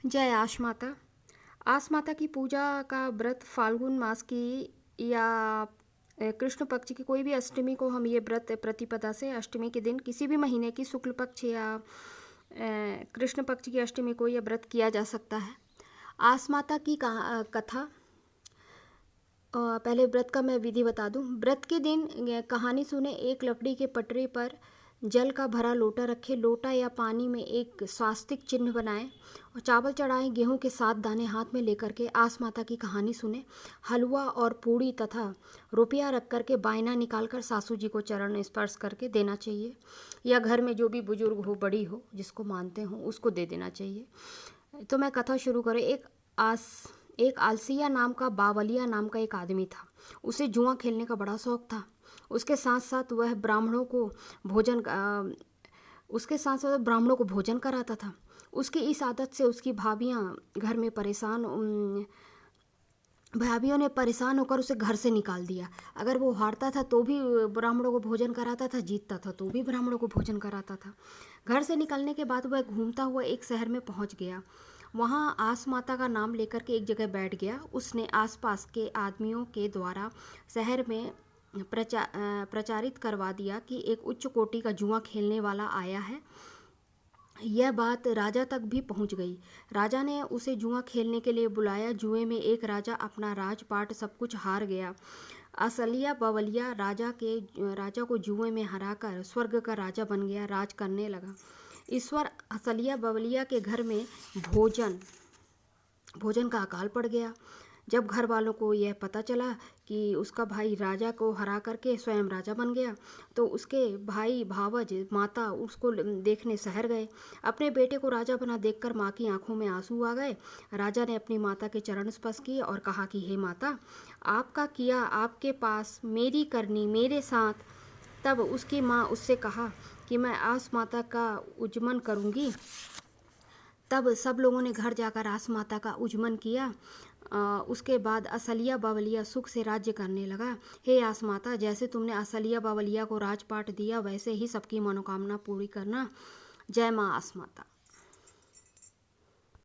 जय आस माता। आस माता की पूजा का व्रत फाल्गुन मास की या कृष्ण पक्ष की कोई भी अष्टमी को हम ये व्रत प्रतिपदा से अष्टमी के दिन किसी भी महीने की शुक्ल पक्ष या कृष्ण पक्ष की अष्टमी को यह व्रत किया जा सकता है। आस माता की कथा, पहले व्रत का मैं विधि बता दूं। व्रत के दिन कहानी सुने। एक लकड़ी के पटरे पर जल का भरा लोटा रखे, लोटा या पानी में एक स्वास्तिक चिन्ह बनाएं और चावल चढ़ाएं। गेहूं के 7 दाने हाथ में लेकर के आस माता की कहानी सुने। हलवा और पूड़ी तथा रुपया रख करके बायना निकालकर सासू जी को चरण स्पर्श करके देना चाहिए, या घर में जो भी बुजुर्ग हो, बड़ी हो, जिसको मानते हो उसको दे देना चाहिए। तो मैं कथा शुरू करें। एक आलसिया नाम का, बावलिया नाम का एक आदमी था। उसे जुआ खेलने का बड़ा शौक था। उसके साथ साथ वह ब्राह्मणों को भोजन कराता था। उसकी इस आदत से उसकी भाभियों ने परेशान होकर उसे घर से निकाल दिया। अगर वो हारता था तो भी ब्राह्मणों को भोजन कराता था, जीतता था तो भी ब्राह्मणों को भोजन कराता था। घर से निकलने के बाद वह घूमता हुआ एक शहर में पहुंच गया। वहां आस माता का नाम लेकर के एक जगह बैठ गया। उसने आसपास के आदमियों के द्वारा शहर में प्रचारित करवा दिया कि एक उच्च कोटि का जुआ खेलने वाला आया है। यह बात राजा तक भी पहुंच गई। राजा ने उसे जुआ खेलने के लिए बुलाया। जुए में एक राजा अपना राजपाट सब कुछ हार गया। असलिया बवलिया राजा को जुए में हराकर स्वर्ग का राजा बन गया, राज करने लगा। ईश्वर असलिया बवलिया के घर में भोजन का अकाल पड़ गया। जब घर वालों को यह पता चला कि उसका भाई राजा को हरा करके स्वयं राजा बन गया, तो उसके भाई भावज माता उसको देखने शहर गए। अपने बेटे को राजा बना देखकर माँ की आंखों में आंसू आ गए। राजा ने अपनी माता के चरण स्पर्श किए और कहा कि हे माता, आपका किया आपके पास, मेरी करनी मेरे साथ। तब उसकी माँ उससे कहा कि मैं आस माता का उज्जमन करूँगी। तब सब लोगों ने घर जाकर आस माता का उज्जमन किया। उसके बाद असलिया बावलिया सुख से राज्य करने लगा। हे आस माता, जैसे तुमने असलिया बावलिया को राजपाट दिया, वैसे ही सबकी मनोकामना पूरी करना। जय माँ आस माता।